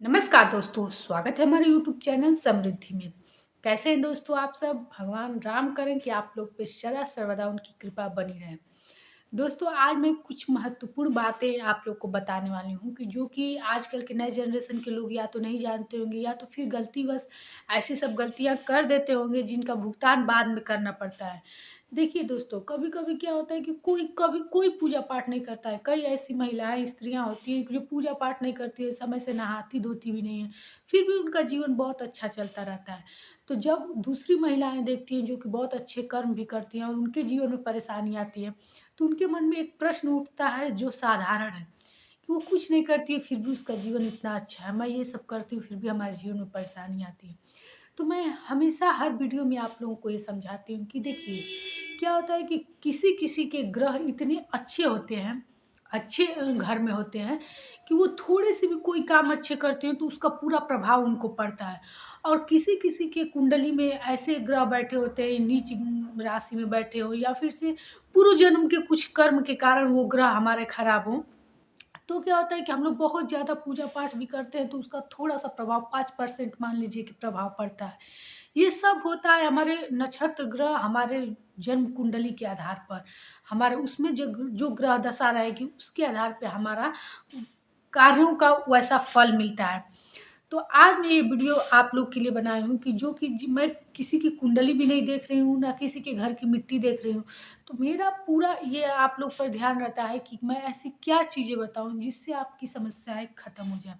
नमस्कार दोस्तों, स्वागत है हमारे यूट्यूब चैनल समृद्धि में। कैसे हैं दोस्तों आप सब? भगवान राम करें कि आप लोग पे सदा सर्वदा उनकी कृपा बनी रहे। दोस्तों आज मैं कुछ महत्वपूर्ण बातें आप लोग को बताने वाली हूँ कि जो कि आजकल के नए जनरेशन के लोग या तो नहीं जानते होंगे या तो फिर गलतीवश ऐसी सब गलतियाँ कर देते होंगे जिनका भुगतान बाद में करना पड़ता है। देखिए दोस्तों, कभी-कभी क्या होता है कि कोई पूजा पाठ नहीं करता है। कई ऐसी महिलाएँ, स्त्रियाँ होती हैं कि जो पूजा पाठ नहीं करती है, समय से नहाती-धोती भी नहीं है, फिर भी उनका जीवन बहुत अच्छा चलता रहता है। तो जब दूसरी महिलाएँ देखती हैं जो कि बहुत अच्छे कर्म भी करती हैं और उनके जीवन में परेशानी आती है, तो उनके मन में एक प्रश्न उठता है जो साधारण है कि वो कुछ नहीं करती है फिर भी उसका जीवन इतना अच्छा है। मैं ये सब करती हूँ फिर भी हमारे जीवन में परेशानी आती है। तो मैं हमेशा हर वीडियो में आप लोगों को ये समझाती हूँ कि देखिए, क्या होता है कि किसी-किसी के ग्रह इतने अच्छे होते हैं, अच्छे घर में होते हैं कि वो थोड़े-से भी कोई काम अच्छे करते हैं तो उसका पूरा प्रभाव उनको पड़ता है। और किसी-किसी के कुंडली में ऐसे ग्रह बैठे होते हैं, नीच राशि में बैठे हो या फिर से पूर्व जन्म के कुछ कर्म के कारण वो ग्रह हमारे खराब हों, तो क्या होता है कि हम लोग बहुत ज़्यादा पूजा पाठ भी करते हैं तो उसका थोड़ा-सा प्रभाव 5% मान लीजिए कि प्रभाव पड़ता है। ये सब होता है हमारे नक्षत्र ग्रह हमारे जन्म कुंडली के आधार पर। हमारे उसमें जो ग्रह दशा रहेगी उसके आधार पे हमारा कार्यों का वैसा फल मिलता है। तो आज मैं ये वीडियो आप लोग के लिए बनाई हूँ कि जो कि मैं किसी की कुंडली भी नहीं देख रही हूँ, ना किसी के घर की मिट्टी देख रही हूँ। तो मेरा पूरा ये आप लोग पर ध्यान रहता है कि मैं ऐसी क्या चीज़ें बताऊँ जिससे आपकी समस्याएँ खत्म हो जाएँ।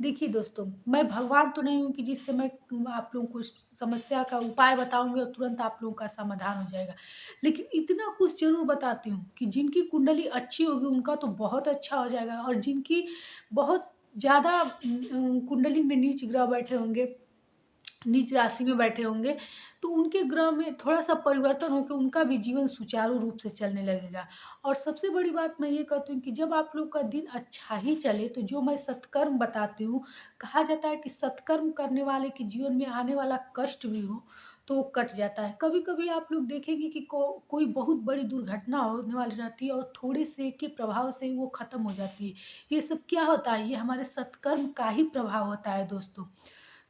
देखिए दोस्तों, मैं भगवान तो नहीं हूँ कि जिससे मैं आप लोगों को समस्या का उपाय बताऊँगी और तुरंत आप लोगों का समाधान हो जाएगा। लेकिन इतना कुछ ज़रूर बताती हूँ कि जिनकी कुंडली अच्छी होगी उनका तो बहुत अच्छा हो जाएगा और जिनकी बहुत ज़्यादा कुंडली में नीच ग्रह बैठे होंगे, नीच राशि में बैठे होंगे, तो उनके ग्रह में थोड़ा-सा परिवर्तन होके उनका भी जीवन सुचारू रूप से चलने लगेगा। और सबसे बड़ी बात मैं ये कहती हूँ कि जब आप लोग का दिन अच्छा ही चले, तो जो मैं सत्कर्म बताती हूँ, कहा जाता है कि सत्कर्म करने वाले के जीवन में आने वाला कष्ट भी हो, तो वो कट जाता है। कभी-कभी आप लोग देखेंगे कि कोई बहुत बड़ी दुर्घटना होने वाली रहती है और थोड़े से के प्रभाव से वो ख़त्म हो जाती है। ये सब क्या होता है? ये हमारे सत्कर्म का ही प्रभाव होता है दोस्तों।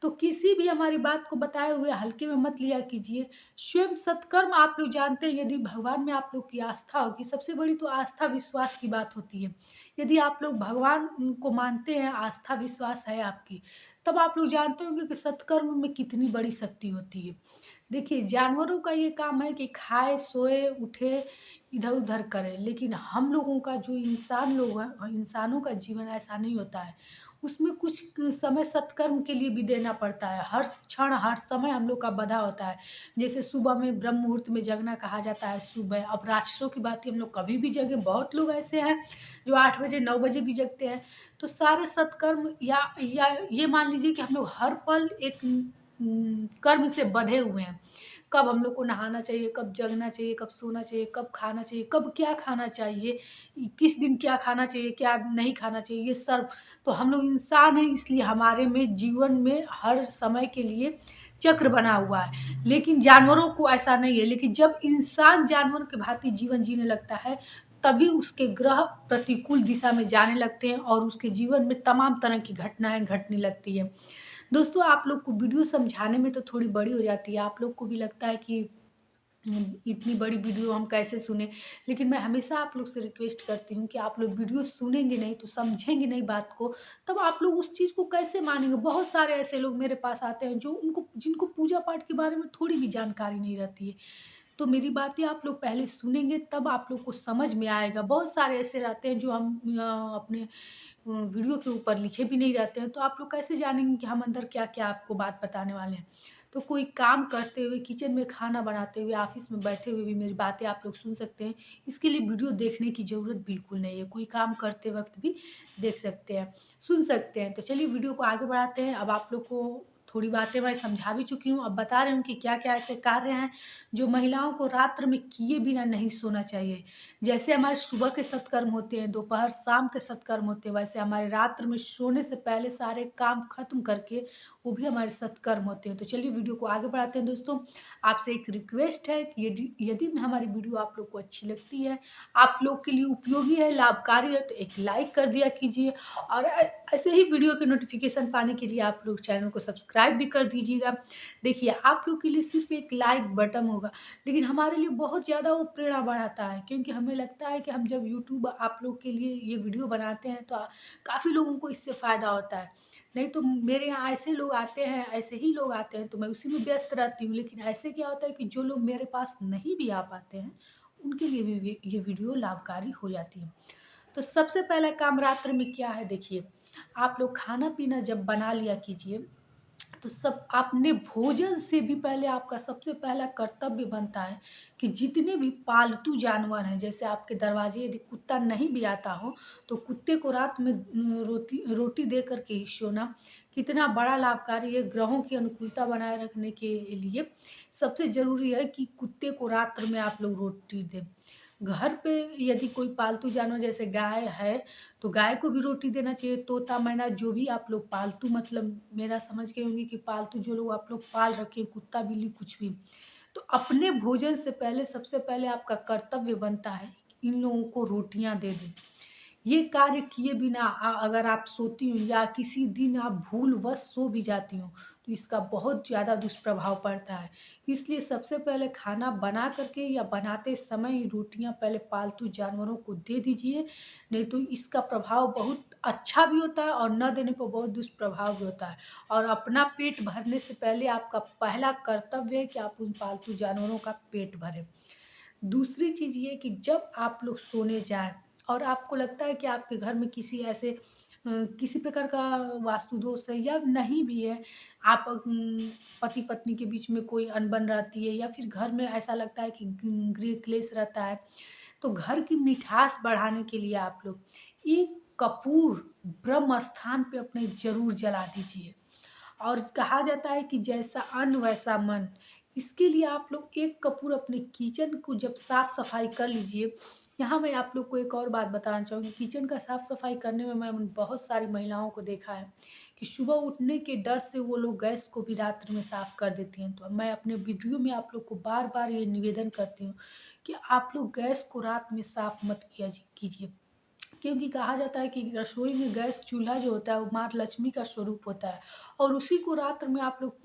तो किसी भी हमारी बात को बताए हुए हल्के में मत लिया कीजिए। स्वयं सत्कर्म आप लोग जानते हैं, यदि भगवान में आप लोग की आस्था होगी, सबसे बड़ी तो आस्था विश्वास की बात होती है। यदि आप लोग भगवान को मानते हैं, आस्था विश्वास है आपकी, तब आप लोग जानते होंगे कि सत्कर्म में कितनी बड़ी शक्ति होती है। देखिए, जानवरों का ये काम है कि खाए, सोए, उठे, इधर-उधर करे, लेकिन हम लोगों का जो इंसान लोग हैं, इंसानों का जीवन ऐसा नहीं होता है। उसमें कुछ समय सत्कर्म के लिए भी देना पड़ता है। हर क्षण, हर समय हम लोग का बँधा होता है। जैसे सुबह में ब्रह्म मुहूर्त में जगना कहा जाता है शुभ है। अब राक्षसों की बात हम लोग कभी भी जगें, बहुत लोग ऐसे हैं जो 8 बजे, 9 बजे भी जगते हैं। तो सारे सत्कर्म या ये मान लीजिए कि हम लोग हर पल एक कर्म से बँधे हुए हैं। कब हम लोग को नहाना चाहिए, कब जगना चाहिए, कब सोना चाहिए, कब खाना चाहिए, कब क्या खाना चाहिए, किस दिन क्या खाना चाहिए, क्या नहीं खाना चाहिए, ये सब तो हम लोग इंसान हैं इसलिए हमारे में जीवन में हर समय के लिए चक्र बना हुआ है। लेकिन जानवरों को ऐसा नहीं है। लेकिन जब इंसान जानवरों की भांति जीवन जीने लगता है, तभी उसके ग्रह प्रतिकूल दिशा में जाने लगते हैं और उसके जीवन में तमाम तरह की घटनाएँ घटने लगती हैं। दोस्तों आप लोग को वीडियो समझाने में तो थोड़ी बड़ी हो जाती है। आप लोग को भी लगता है कि इतनी बड़ी वीडियो हम कैसे सुनें? लेकिन मैं हमेशा आप लोग से रिक्वेस्ट करती हूँ कि आप लोग वीडियो सुनेंगे नहीं तो समझेंगे नहीं बात को, तब आप लोग उस चीज़ को कैसे मानेंगे? बहुत सारे ऐसे लोग मेरे पास आते हैं जो उनको जिनको पूजा-पाठ के बारे में थोड़ी भी जानकारी नहीं रहती है। तो मेरी बातें आप लोग पहले सुनेंगे तब आप लोग को समझ में आएगा। बहुत सारे ऐसे रहते हैं जो हम अपने वीडियो के ऊपर लिखे भी नहीं रहते हैं, तो आप लोग कैसे जानेंगे कि हम अंदर क्या-क्या आपको बात बताने वाले हैं। तो कोई काम करते हुए, किचन में खाना बनाते हुए, ऑफ़िस में बैठे हुए भी मेरी बातें आप लोग सुन सकते हैं। इसके लिए वीडियो देखने की ज़रूरत बिल्कुल नहीं है, कोई काम करते वक़्त भी देख सकते हैं, सुन सकते हैं। तो चलिए वीडियो को आगे बढ़ाते हैं। अब आप लोग को थोड़ी बातें मैं समझा भी चुकी हूँ, अब बता रही हूँ कि क्या-क्या ऐसे कार्य हैं जो महिलाओं को रात्र में किए बिना नहीं सोना चाहिए। जैसे हमारे सुबह के सत्कर्म होते हैं, दोपहर, शाम के सत्कर्म होते हैं, वैसे हमारे रात्र में सोने से पहले सारे काम खत्म करके वो भी हमारे सत्कर्म होते हैं। तो चलिए वीडियो को आगे बढ़ाते हैं दोस्तों। आपसे एक रिक्वेस्ट है कि यदि यदि हमारी वीडियो आप लोग को अच्छी लगती है, आप लोग के लिए उपयोगी है, लाभकारी है, तो एक लाइक कर दिया कीजिए और ऐसे ही वीडियो के नोटिफ़िकेशन पाने के लिए आप लोग चैनल को सब्सक्राइब भी कर दीजिएगा। देखिए, आप लोग के लिए सिर्फ़ एक लाइक बटन होगा, लेकिन हमारे लिए बहुत ज़्यादा वो प्रेरणा बढ़ाता है, क्योंकि हमें लगता है कि हम जब यूट्यूब आप लोग के लिए ये वीडियो बनाते हैं तो काफ़ी लोगों को इससे फ़ायदा होता है। नहीं तो मेरे यहाँ ऐसे लोग आते हैं, ऐसे ही लोग आते हैं तो मैं उसी में व्यस्त रहती हूँ, लेकिन ऐसे क्या होता है कि जो लोग मेरे पास नहीं भी आ पाते हैं, उनके लिए भी ये वीडियो लाभकारी हो जाती है। तो सबसे पहला काम रात्र में क्या है देखिए, आप लोग खाना-पीना जब बना लिया कीजिए, तो सब आपने भोजन से भी पहले आपका सबसे पहला कर्तव्य बनता है कि जितने भी पालतू जानवर हैं, जैसे आपके दरवाजे यदि कुत्ता नहीं भी आता हो, तो कुत्ते को रात में रोटी रोटी दे कर के ही सोना कितना बड़ा लाभकारी है ग्रहों की अनुकूलता बनाए रखने के लिए। सबसे ज़रूरी है कि कुत्ते को रात्र में आप लोग रोटी दें। घर पे यदि कोई पालतू जानवर जैसे गाय है, तो गाय को भी रोटी देना चाहिए, तोता, मैना जो भी आप लोग पालतू मतलब मेरा समझ गए होंगे कि पालतू जो लोग आप लोग पाल रखे हैं, कुत्ता, बिल्ली कुछ भी। तो अपने भोजन से पहले सबसे पहले आपका कर्तव्य बनता है, कि इन लोगों को रोटियाँ दे दें। ये कार्य किए बिना अगर आप सोती हो या किसी दिन आप भूलवश सो भी जाती हो, तो इसका बहुत ज़्यादा दुष्प्रभाव पड़ता है। इसलिए सबसे पहले खाना बना करके या बनाते समय ही रोटियाँ पहले पालतू जानवरों को दे दीजिए, नहीं तो इसका प्रभाव बहुत अच्छा भी होता है और न देने पर बहुत दुष्प्रभाव भी होता है। और अपना पेट भरने से पहले आपका पहला कर्तव्य है कि आप उन पालतू जानवरों का पेट भरें। दूसरी चीज़ ये कि जब आप लोग सोने जाएँ और आपको लगता है कि आपके घर में किसी ऐसे किसी प्रकार का वास्तु दोष है या नहीं भी है, आप पति-पत्नी के बीच में कोई अनबन रहती है या फिर घर में ऐसा लगता है कि गृह क्लेश रहता है, तो घर की मिठास बढ़ाने के लिए आप लोग एक कपूर ब्रह्म स्थान पे अपने ज़रूर जला दीजिए। और कहा जाता है कि जैसा अन्न वैसा मन। इसके लिए आप लोग एक कपूर अपने किचन को जब साफ-सफाई कर लीजिए। यहाँ मैं आप लोग को एक और बात बताना चाहूँगी, किचन का साफ-सफाई करने में मैं बहुत सारी महिलाओं को देखा है कि सुबह उठने के डर से वो लोग गैस को भी रात्र में साफ कर देती हैं। तो मैं अपने वीडियो में आप लोग को बार-बार ये निवेदन करती हूँ कि आप लोग गैस को रात में साफ मत किया कीजिए। क्योंकि कहा जाता है कि रसोई में गैस चूल्हा जो होता है वो माँ लक्ष्मी का स्वरूप होता है और उसी को रात्र में आप लोग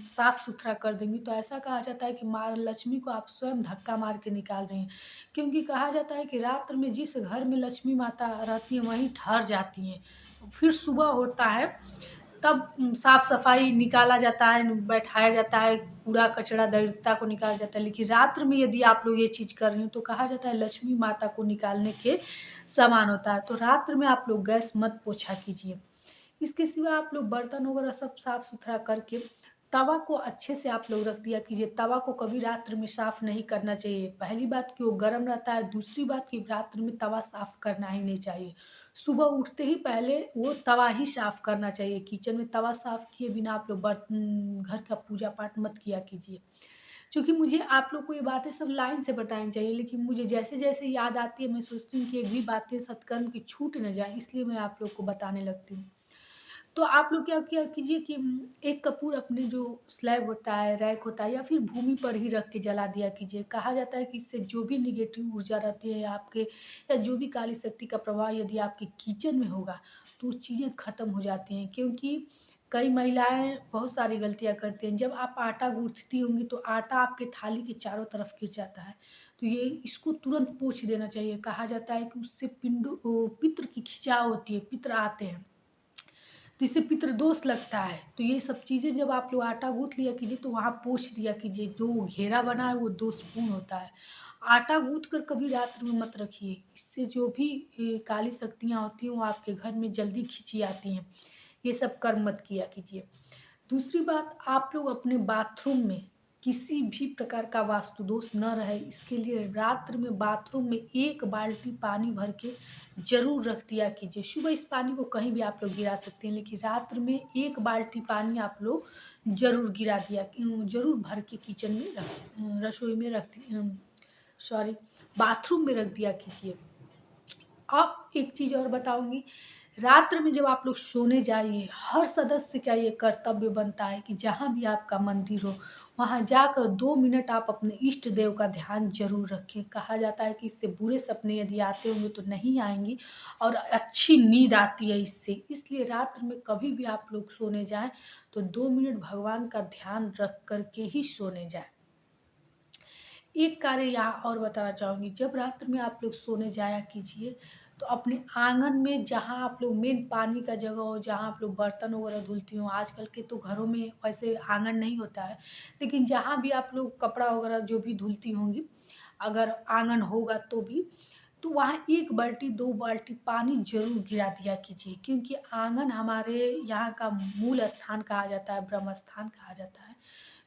साफ सुथरा कर देंगी तो ऐसा कहा जाता है कि माँ लक्ष्मी को आप स्वयं धक्का मार के निकाल रही हैं। क्योंकि कहा जाता है कि रात्र में जिस घर में लक्ष्मी माता रहती हैं वहीं ठहर जाती हैं। फिर सुबह होता है तब साफ-सफाई निकाला जाता है, बैठाया जाता है, कूड़ा-कचरा, दरिद्रता को निकाला जाता है। लेकिन रात्र में यदि आप लोग ये चीज़ कर रही हो तो कहा जाता है लक्ष्मी माता को निकालने के समान होता है। तो रात्र में आप लोग गैस मत पोछा कीजिए। इसके सिवा आप लोग बर्तन वगैरह सब साफ-सुथरा करके तवा को अच्छे से आप लोग रख दिया कीजिए। तवा को कभी रात्र में साफ़ नहीं करना चाहिए। पहली बात कि वो गरम रहता है, दूसरी बात कि रात्र में तवा साफ़ करना ही नहीं चाहिए। सुबह उठते ही पहले वो तवा ही साफ़ करना चाहिए। किचन में तवा साफ़ किए बिना आप लोग घर का पूजा-पाठ मत किया कीजिए। चूँकि मुझे आप लोग को ये बातें सब लाइन से बतानी चाहिए, लेकिन मुझे जैसे-जैसे याद आती है मैं सोचती हूँ कि एक भी बातें सत्कर्म की छूट ना जाए, इसलिए मैं आप लोग को बताने लगती हूँ। तो आप लोग क्या क्या कीजिए कि एक कपूर अपने जो स्लैब होता है, रैक होता है या फिर भूमि पर ही रख के जला दिया कीजिए। कहा जाता है कि इससे जो भी नेगेटिव ऊर्जा रहती है आपके या जो भी काली शक्ति का प्रभाव यदि आपके किचन में होगा, तो वो चीज़ें ख़त्म हो जाती हैं। क्योंकि कई महिलाएँ बहुत सारी गलतियाँ करती हैं। जब आप आटा गूँथती होंगी तो आटा आपके थाली के चारों तरफ गिर जाता है। तो ये इसको तुरंत पोंछ देना चाहिए। कहा जाता है कि उससे पितृ की खिंचाव होती है, पितृ आते हैं। तो इससे पितृदोष लगता है। तो ये सब चीज़ें जब आप लोग आटा गूँथ लिया कीजिए तो वहाँ पोंछ दिया कीजिए, जो घेरा बना है वो दोषपूर्ण होता है। आटा गूँथ कर कभी रात्र में मत रखिए, इससे जो भी काली शक्तियाँ होती हैं वो आपके घर में जल्दी खिंची आती हैं। ये सब कर्म मत किया कीजिए। दूसरी बात आप लोग अपने बाथरूम में किसी भी प्रकार का वास्तु दोष न रहे, इसके लिए रात्र में बाथरूम में 1 बाल्टी पानी भर के ज़रूर रख दिया कीजिए। सुबह इस पानी को कहीं भी आप लोग गिरा सकते हैं, लेकिन रात्र में 1 बाल्टी पानी आप लोग ज़रूर गिरा दिया ज़रूर भर के किचन में रसोई में सॉरी बाथरूम में रख दिया कीजिए। अब एक चीज़ और बताऊँगी, रात्र में जब आप लोग सोने जाइए, हर सदस्य का ये कर्तव्य बनता है कि जहाँ भी आपका मंदिर हो, वहाँ जाकर 2 मिनट आप अपने इष्ट देव का ध्यान ज़रूर रखें। कहा जाता है कि इससे बुरे सपने यदि आते होंगे तो नहीं आएँगी और अच्छी नींद आती है इससे। इसलिए रात्र में कभी भी आप लोग सोने जाएँ, तो 2 मिनट भगवान का ध्यान रख कर के ही सोने जाएँ। एक कार्य यहाँ और बताना चाहूँगी, जब रात्र में आप लोग सोने जाया कीजिए, तो अपने आंगन में जहाँ आप लोग मेन पानी का जगह हो, जहाँ आप लोग बर्तन वगैरह धुलती हो, आजकल के तो घरों में वैसे आंगन नहीं होता है, लेकिन जहाँ भी आप लोग कपड़ा वगैरह जो भी धुलती होंगी, अगर आंगन होगा तो वहाँ 1 बाल्टी 2 बाल्टी पानी ज़रूर गिरा दिया कीजिए, क्योंकि आंगन हमारे यहाँ का मूल स्थान कहा जाता है, ब्रह्म स्थान कहा जाता है।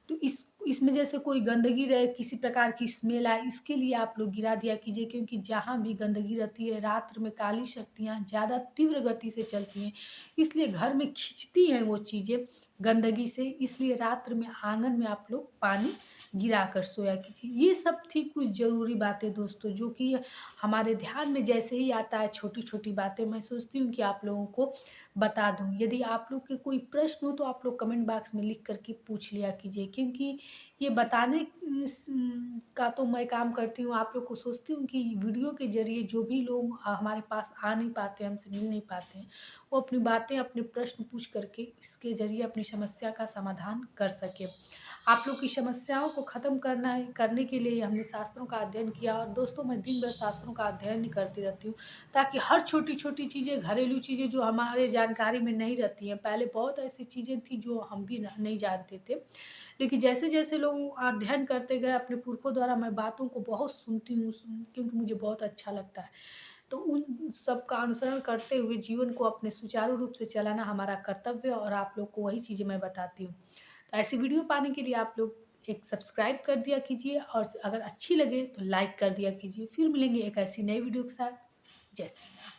तो इसमें जैसे कोई गंदगी रहे, किसी प्रकार की स्मेल आए, इसके लिए आप लोग गिरा दिया कीजिए, क्योंकि जहाँ भी गंदगी रहती है, रात्र में काली शक्तियाँ ज़्यादा तीव्र गति से चलती हैं, इसलिए घर में खींचती हैं वो चीज़ें गंदगी से, इसलिए रात्र में आंगन में आप लोग पानी गिरा कर सोया कीजिए। ये सब थी कुछ ज़रूरी बातें दोस्तों, जो कि हमारे ध्यान में जैसे ही आता है, छोटी-छोटी बातें मैं सोचती हूँ कि आप लोगों को बता दूँ। यदि आप लोग के कोई प्रश्न हो तो आप लोग कमेंट बॉक्स में लिख कर के पूछ लिया कीजिए, क्योंकि ये बताने का तो मैं काम करती हूँ, आप लोग को सोचती हूँ कि वीडियो के ज़रिए जो भी लोग हमारे पास आ नहीं पाते, हमसे मिल नहीं पाते हैं, वो अपनी बातें, अपने प्रश्न पूछ करके इसके ज़रिए अपनी समस्या का समाधान कर सकें। आप लोग की समस्याओं को ख़त्म करने के लिए हमने शास्त्रों का अध्ययन किया, और दोस्तों मैं दिन भर शास्त्रों का अध्ययन ही करती रहती हूँ, ताकि हर छोटी-छोटी चीज़ें, घरेलू चीज़ें जो हमारे जानकारी में नहीं रहती हैं, पहले बहुत ऐसी चीज़ें थी जो हम भी नहीं जानते थे। लेकिन जैसे-जैसे लोग अध्ययन करते गए अपने पुरखों द्वारा, मैं बातों को बहुत सुनती हूँ क्योंकि मुझे बहुत अच्छा लगता है। तो उन सब का अनुसरण करते हुए जीवन को अपने सुचारू रूप से चलाना हमारा कर्तव्य है, और आप लोग को वही चीज़ें मैं बताती हूँ। तो ऐसी वीडियो पाने के लिए आप लोग एक सब्सक्राइब कर दिया कीजिए, और अगर अच्छी लगे तो लाइक कर दिया कीजिए। फिर मिलेंगे एक ऐसी नई वीडियो के साथ। जय श्री राम।